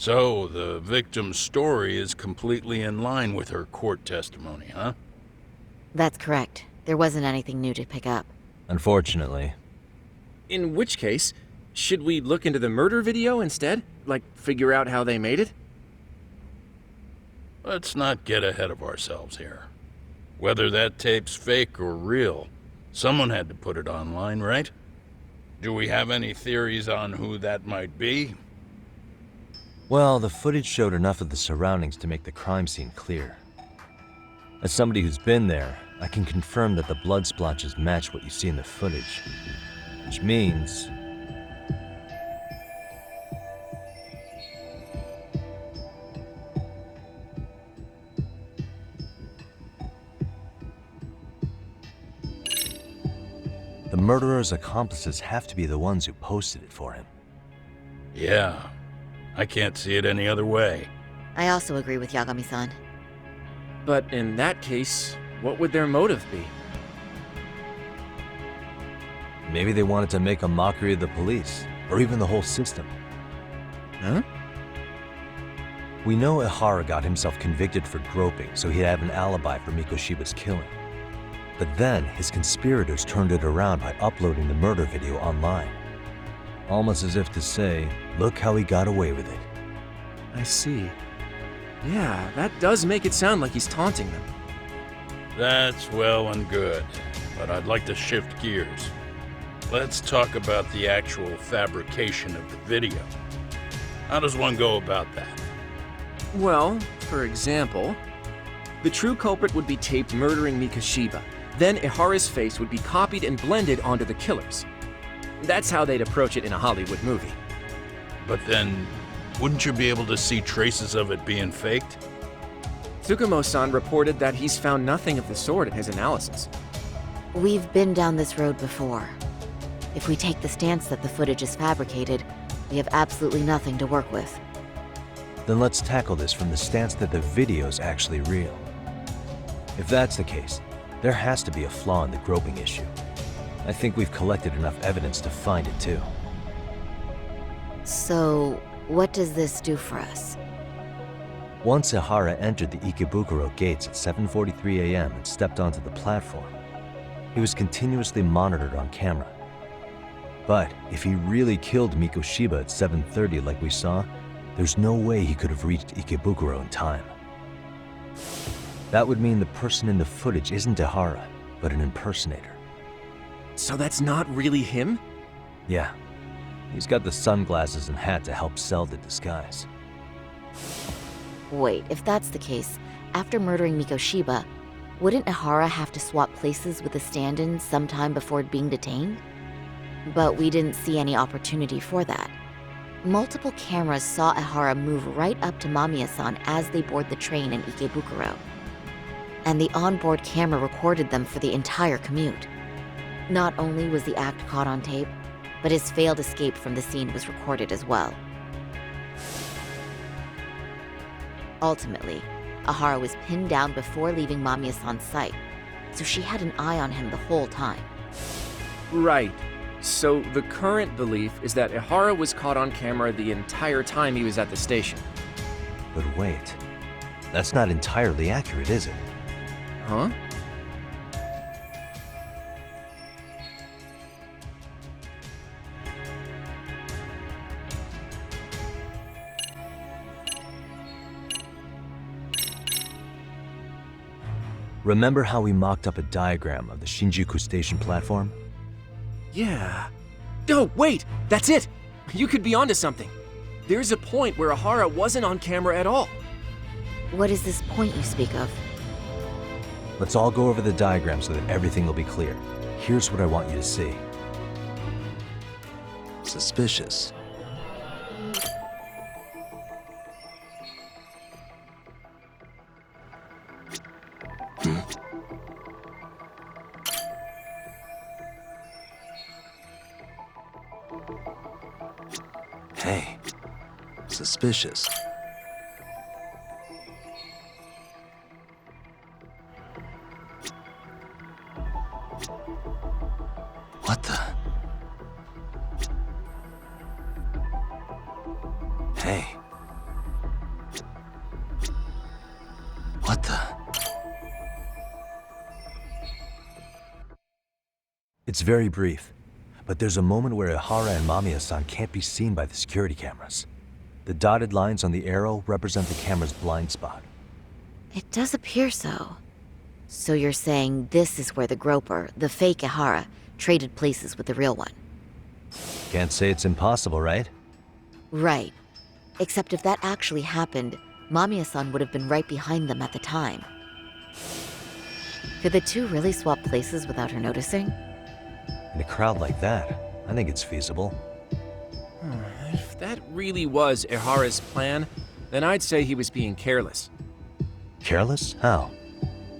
So, the victim's story is completely in line with her court testimony, huh? That's correct. There wasn't anything new to pick up. Unfortunately. In which case, should we look into the murder video instead? Like, figure out how they made it? Let's not get ahead of ourselves here. Whether that tape's fake or real, someone had to put it online, right? Do we have any theories on who that might be? Well, the footage showed enough of the surroundings to make the crime scene clear. As somebody who's been there, I can confirm that the blood splotches match what you see in the footage. Which means... the murderer's accomplices have to be the ones who posted it for him. Yeah, I can't see it any other way. I also agree with Yagami-san. But in that case, what would their motive be? Maybe they wanted to make a mockery of the police, or even the whole system. Huh? We know Ihara got himself convicted for groping, so he'd have an alibi for Mikoshiba's killing. But then, his conspirators turned it around by uploading the murder video online. Almost as if to say, look how he got away with it. I see. Yeah, that does make it sound like he's taunting them. That's well and good, but I'd like to shift gears. Let's talk about the actual fabrication of the video. How does one go about that? Well, for example, the true culprit would be taped murdering Mikoshiba. Then Ihara's face would be copied and blended onto the killers. That's how they'd approach it in a Hollywood movie. But then, wouldn't you be able to see traces of it being faked? Tsukumo-san reported that he's found nothing of the sort in his analysis. We've been down this road before. If we take the stance that the footage is fabricated, we have absolutely nothing to work with. Then let's tackle this from the stance that the video's actually real. If that's the case, there has to be a flaw in the groping issue. I think we've collected enough evidence to find it too. So, what does this do for us? Once Ihara entered the Ikebukuro gates at 7:43 a.m. and stepped onto the platform, he was continuously monitored on camera. But if he really killed Mikoshiba at 7:30 like we saw, there's no way he could have reached Ikebukuro in time. That would mean the person in the footage isn't Ihara, but an impersonator. So that's not really him? Yeah, he's got the sunglasses and hat to help sell the disguise. Wait, if that's the case, after murdering Mikoshiba, wouldn't Ihara have to swap places with the stand-in sometime before being detained? But we didn't see any opportunity for that. Multiple cameras saw Ihara move right up to Mamiya-san as they board the train in Ikebukuro. And the onboard camera recorded them for the entire commute. Not only was the act caught on tape, but his failed escape from the scene was recorded as well. Ultimately, Ihara was pinned down before leaving Mamiya-san's sight, so she had an eye on him the whole time. Right. So the current belief is that Ihara was caught on camera the entire time he was at the station. But wait, that's not entirely accurate, is it? Huh? Remember how we mocked up a diagram of the Shinjuku station platform? Yeah. Oh, wait! That's it! You could be onto something. There's a point where Ihara wasn't on camera at all. What is this point you speak of? Let's all go over the diagram so that everything will be clear. Here's what I want you to see. Suspicious. Hey, suspicious. What the? Hey, It's very brief, but there's a moment where Ihara and Mamiya-san can't be seen by the security cameras. The dotted lines on the arrow represent the camera's blind spot. It does appear so. So you're saying this is where the groper, the fake Ihara, traded places with the real one? Can't say it's impossible, right? Right. Except if that actually happened, Mamiya-san would have been right behind them at the time. Could the two really swap places without her noticing? In a crowd like that, I think it's feasible. If that really was Ihara's plan, then I'd say he was being careless. Careless? How?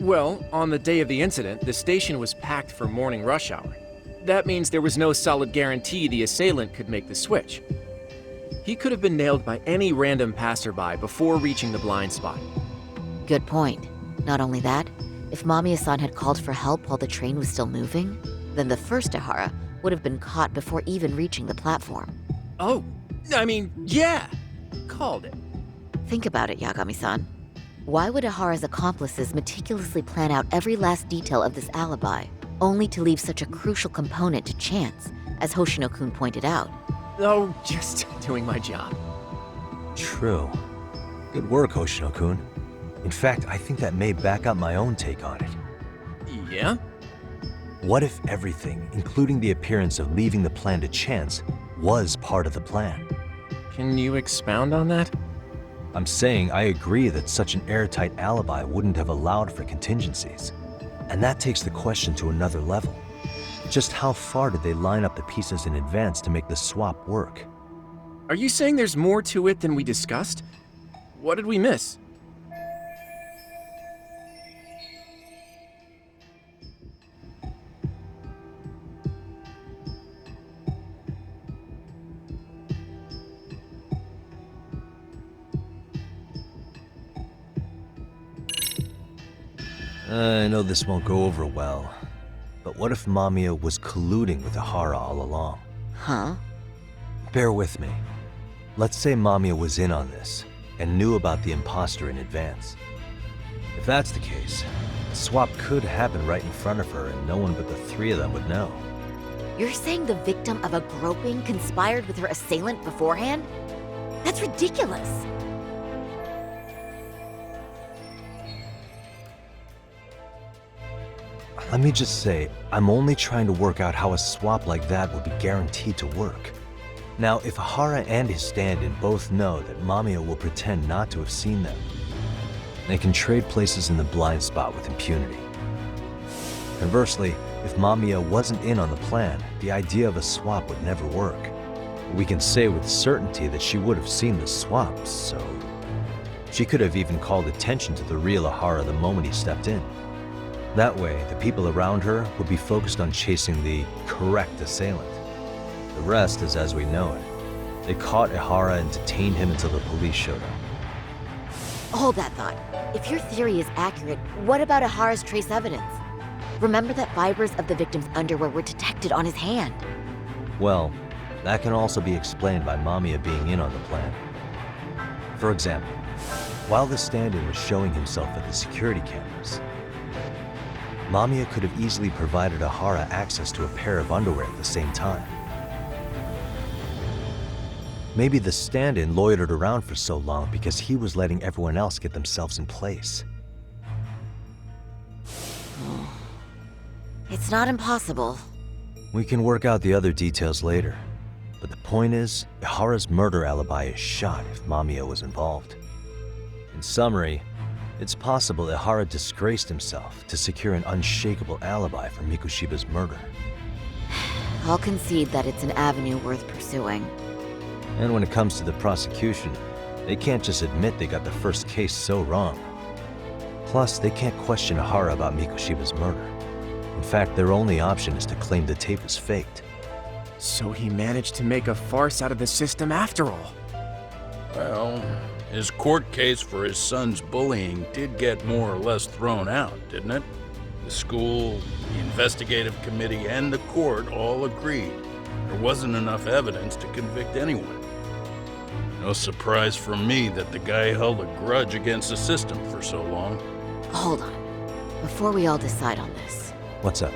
Well, on the day of the incident, the station was packed for morning rush hour. That means there was no solid guarantee the assailant could make the switch. He could have been nailed by any random passerby before reaching the blind spot. Good point. Not only that, if Mamiya-san had called for help while the train was still moving, then the first Ihara would have been caught before even reaching the platform. Oh, I mean, yeah! Called it. Think about it, Yagami-san. Why would Ihara's accomplices meticulously plan out every last detail of this alibi, only to leave such a crucial component to chance, as Hoshino-kun pointed out? Oh, just doing my job. True. Good work, Hoshino-kun. In fact, I think that may back up my own take on it. Yeah? What if everything, including the appearance of leaving the plan to chance, was part of the plan? Can you expound on that? I'm saying I agree that such an airtight alibi wouldn't have allowed for contingencies. And that takes the question to another level. Just how far did they line up the pieces in advance to make the swap work? Are you saying there's more to it than we discussed? What did we miss? I know this won't go over well, but what if Mamiya was colluding with Ihara all along? Huh? Bear with me. Let's say Mamiya was in on this and knew about the imposter in advance. If that's the case, the swap could happen right in front of her and no one but the three of them would know. You're saying the victim of a groping conspired with her assailant beforehand? That's ridiculous. Let me just say, I'm only trying to work out how a swap like that would be guaranteed to work. Now, if Ihara and his stand-in both know that Mamiya will pretend not to have seen them, they can trade places in the blind spot with impunity. Conversely, if Mamiya wasn't in on the plan, the idea of a swap would never work. We can say with certainty that she would have seen the swap, so she could have even called attention to the real Ihara the moment he stepped in. That way, the people around her would be focused on chasing the correct assailant. The rest is as we know it. They caught Ihara and detained him until the police showed up. Hold that thought. If your theory is accurate, what about Ihara's trace evidence? Remember that fibers of the victim's underwear were detected on his hand. Well, that can also be explained by Mamiya being in on the plan. For example, while the stand-in was showing himself at the security cameras, Mamiya could have easily provided Ihara access to a pair of underwear at the same time. Maybe the stand-in loitered around for so long because he was letting everyone else get themselves in place. It's not impossible. We can work out the other details later, but the point is, Ihara's murder alibi is shot if Mamiya was involved. In summary, it's possible Ihara disgraced himself to secure an unshakable alibi for Mikushiba's murder. I'll concede that it's an avenue worth pursuing. And when it comes to the prosecution, they can't just admit they got the first case so wrong. Plus, they can't question Ihara about Mikushiba's murder. In fact, their only option is to claim the tape was faked. So he managed to make a farce out of the system after all. Well, his court case for his son's bullying did get more or less thrown out, didn't it? The school, the investigative committee, and the court all agreed there wasn't enough evidence to convict anyone. No surprise for me that the guy held a grudge against the system for so long. Hold on. Before we all decide on this, What's up?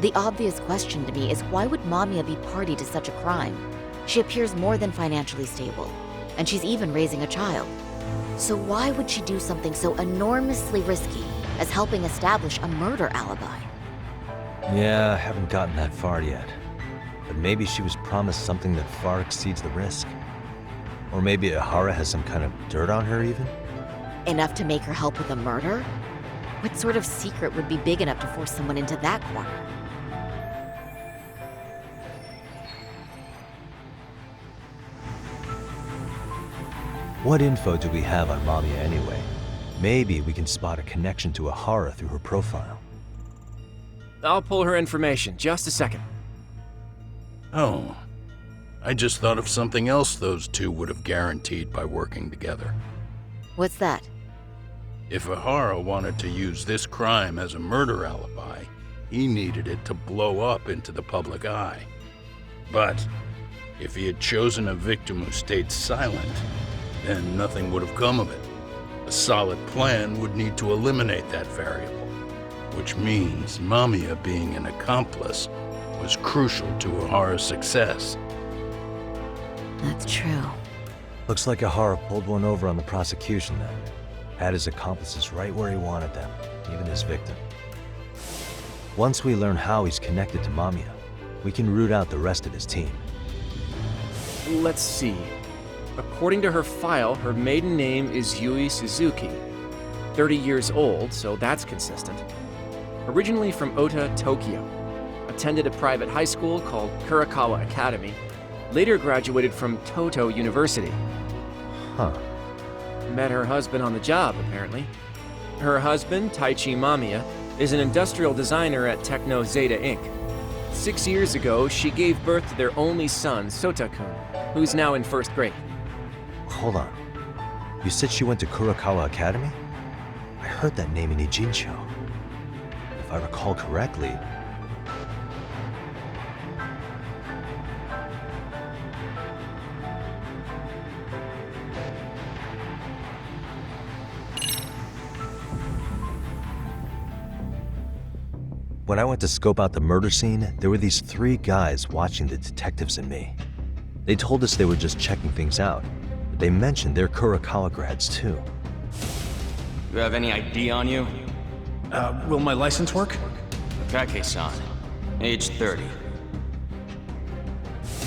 The obvious question to me is why would Mamiya be party to such a crime? She appears more than financially stable, and she's even raising a child. So why would she do something so enormously risky as helping establish a murder alibi? Yeah, I haven't gotten that far yet. But maybe she was promised something that far exceeds the risk. Or maybe Ihara has some kind of dirt on her even? Enough to make her help with a murder? What sort of secret would be big enough to force someone into that corner? What info do we have on Mamiya anyway? Maybe we can spot a connection to Ihara through her profile. I'll pull her information. Just a second. Oh, I just thought of something else those two would have guaranteed by working together. What's that? If Ihara wanted to use this crime as a murder alibi, he needed it to blow up into the public eye. But if he had chosen a victim who stayed silent, then nothing would have come of it. A solid plan would need to eliminate that variable, which means Mamiya being an accomplice was crucial to Ihara's success. That's true. Looks like Ihara pulled one over on the prosecution then. Had his accomplices right where he wanted them, even his victim. Once we learn how he's connected to Mamiya, we can root out the rest of his team. Let's see. According to her file, her maiden name is Yui Suzuki. 30 years old, so that's consistent. Originally from Ota, Tokyo. Attended a private high school called Kurakawa Academy. Later graduated from Toto University. Huh. Met her husband on the job, apparently. Her husband, Taichi Mamiya, is an industrial designer at Techno Zeta Inc. 6 years ago, she gave birth to their only son, Sota-kun, who's now in first grade. Hold on. You said she went to Kurakawa Academy? I heard that name in Ijincho. If I recall correctly... When I went to scope out the murder scene, there were these 3 guys watching the detectives and me. They told us they were just checking things out, but they mentioned they're Kurakawa grads too. You have any ID on you? Will my license work? Akake-san, age 30.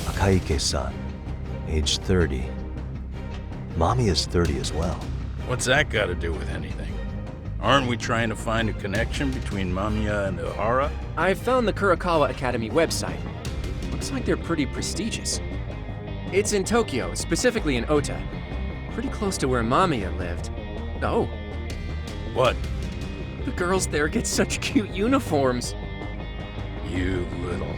Akaike-san, age 30. Mommy is 30 as well. What's that got to do with anything? Aren't we trying to find a connection between Mamiya and Ihara? I found the Kurakawa Academy website. Looks like they're pretty prestigious. It's in Tokyo, specifically in Ota. Pretty close to where Mamiya lived. Oh, What? the girls there get such cute uniforms. You little...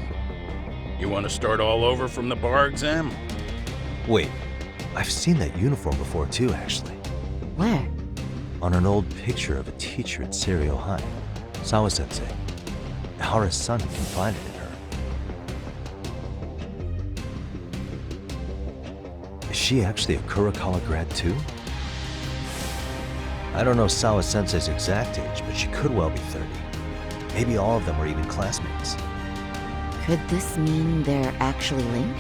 You want to start all over from the bar exam? Wait, I've seen that uniform before too, actually. Where? On an old picture of a teacher at Seiryo High. Sawa-sensei. Ihara's son confided in her. Is she actually a Kurakawa grad too? I don't know Sawa-sensei's exact age, but she could well be 30. Maybe all of them were even classmates. Could this mean they're actually linked?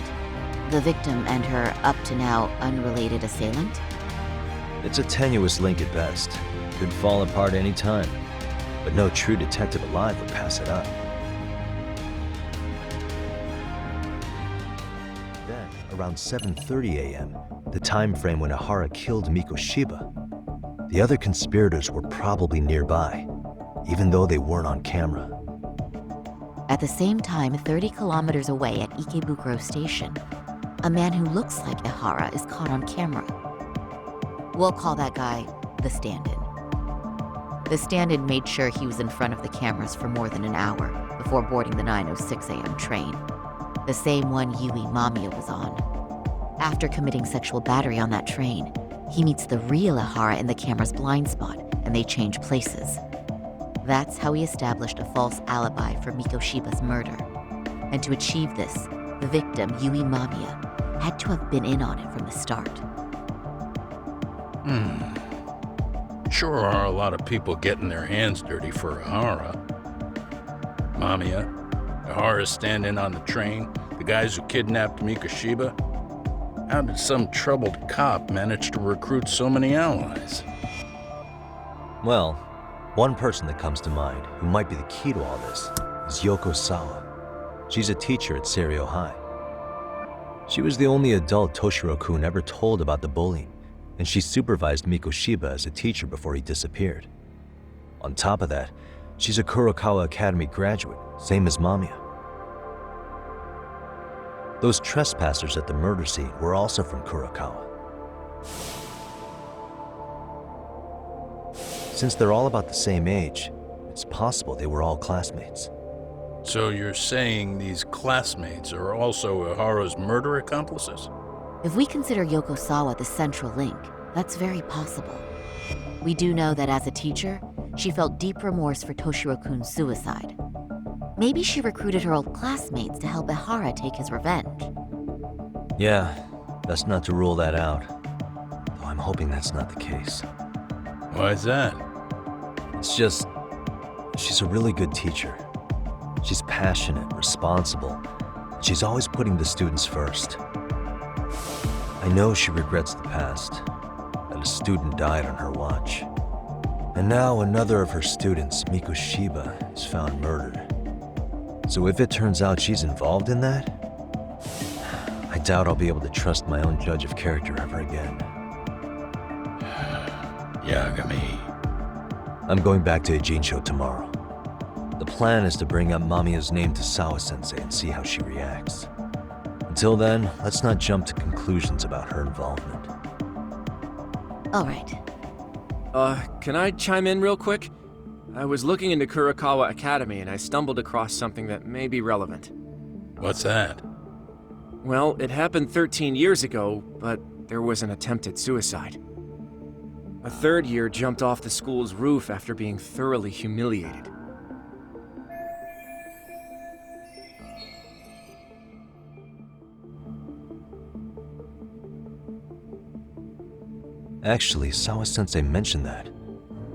The victim and her up-to-now unrelated assailant? It's a tenuous link at best. Could fall apart any time. But no true detective alive would pass it up. Then, around 7:30 a.m., the time frame when Ihara killed Mikoshiba, the other conspirators were probably nearby, even though they weren't on camera. At the same time, 30 kilometers away at Ikebukuro Station, a man who looks like Ihara is caught on camera. We'll call that guy the stand-in. The stand-in made sure he was in front of the cameras for more than an hour before boarding the 9:06 a.m. train, the same one Yui Mamiya was on. After committing sexual battery on that train, he meets the real Ihara in the camera's blind spot, and they change places. That's how he established a false alibi for Mikoshiba's murder. And to achieve this, the victim, Yui Mamiya, had to have been in on it from the start. Sure are a lot of people getting their hands dirty for Ihara. Mamiya, Ahara stand-in on the train, the guys who kidnapped Mikoshiba. How did some troubled cop manage to recruit so many allies? Well, one person that comes to mind who might be the key to all this is Yoko Sawa. She's a teacher at Seiryo High. She was the only adult Toshiro-kun ever told about the bullying, and she supervised Mikoshiba as a teacher before he disappeared. On top of that, she's a Kurokawa Academy graduate, same as Mamiya. Those trespassers at the murder scene were also from Kurokawa. Since they're all about the same age, it's possible they were all classmates. So you're saying these classmates are also Ahara's murder accomplices? If we consider Yoko Sawa the central link, that's very possible. We do know that as a teacher, she felt deep remorse for Toshiro-kun's suicide. Maybe she recruited her old classmates to help Ahara take his revenge. Yeah, best not to rule that out. Though I'm hoping that's not the case. Why's that? It's just, she's a really good teacher. She's passionate, responsible. She's always putting the students first. I know she regrets the past, that a student died on her watch. And now another of her students, Mikoshiba, is found murdered. So if it turns out she's involved in that, I doubt I'll be able to trust my own judge of character ever again. Yagami. I'm going back to Ijincho tomorrow. The plan is to bring up Mamiya's name to Sawa-sensei and see how she reacts. Until then, let's not jump to conclusions about her involvement. All right. Can I chime in real quick? I was looking into Kurokawa Academy and I stumbled across something that may be relevant. What's that? Well, it happened 13 years ago, but there was an attempted suicide. A third year jumped off the school's roof after being thoroughly humiliated. Actually, Sawa-sensei mentioned that.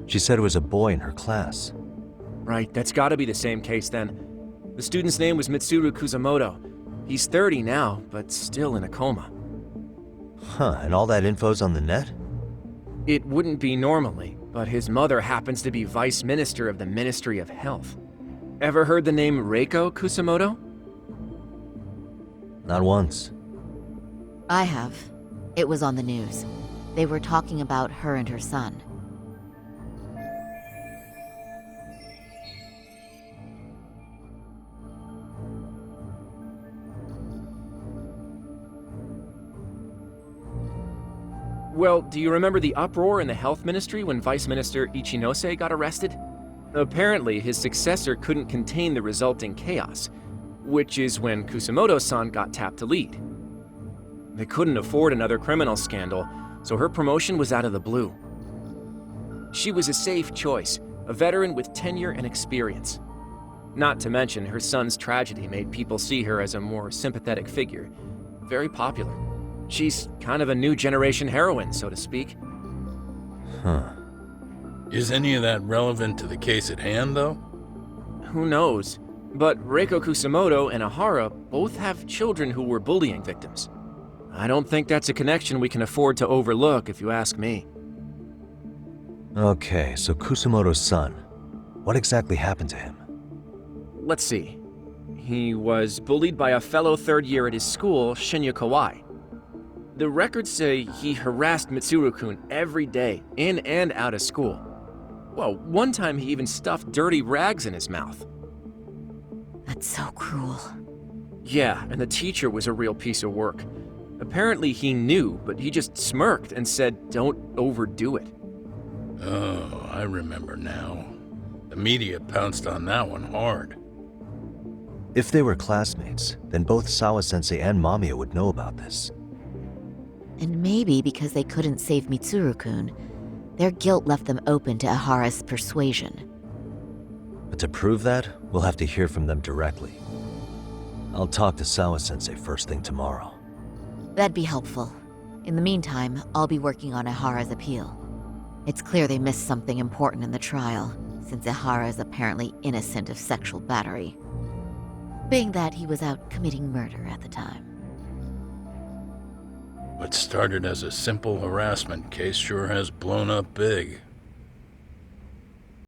She said it was a boy in her class. Right, that's gotta be the same case then. The student's name was Mitsuru Kusamoto. He's 30 now, but still in a coma. Huh, and all that info's on the net? It wouldn't be normally, but his mother happens to be Vice Minister of the Ministry of Health. Ever heard the name Reiko Kusamoto? Not once. I have. It was on the news. They were talking about her and her son. Well, do you remember the uproar in the health ministry when Vice Minister Ichinose got arrested? Apparently, his successor couldn't contain the resulting chaos, which is when Kusamoto-san got tapped to lead. They couldn't afford another criminal scandal, so her promotion was out of the blue. She was a safe choice, a veteran with tenure and experience. Not to mention, her son's tragedy made people see her as a more sympathetic figure. Very popular. She's kind of a new generation heroine, so to speak. Huh. Is any of that relevant to the case at hand, though? Who knows? But Reiko Kusamoto and Ahara both have children who were bullying victims. I don't think that's a connection we can afford to overlook, if you ask me. Okay, so Kusamoto's son. What exactly happened to him? Let's see. He was bullied by a fellow third year at his school, Shinya Kawai. The records say he harassed Mitsuru-kun every day, in and out of school. Well, one time he even stuffed dirty rags in his mouth. That's so cruel. Yeah, and the teacher was a real piece of work. Apparently he knew, but he just smirked and said, "Don't overdo it." Oh, I remember now. The media pounced on that one hard. If they were classmates, then both Sawa-sensei and Mamiya would know about this. And maybe because they couldn't save Mitsuru-kun, their guilt left them open to Ahara's persuasion. But to prove that, we'll have to hear from them directly. I'll talk to Sawa-sensei first thing tomorrow. That'd be helpful. In the meantime, I'll be working on Ahara's appeal. It's clear they missed something important in the trial, since Ahara is apparently innocent of sexual battery. being that he was out committing murder at the time. What started as a simple harassment case sure has blown up big.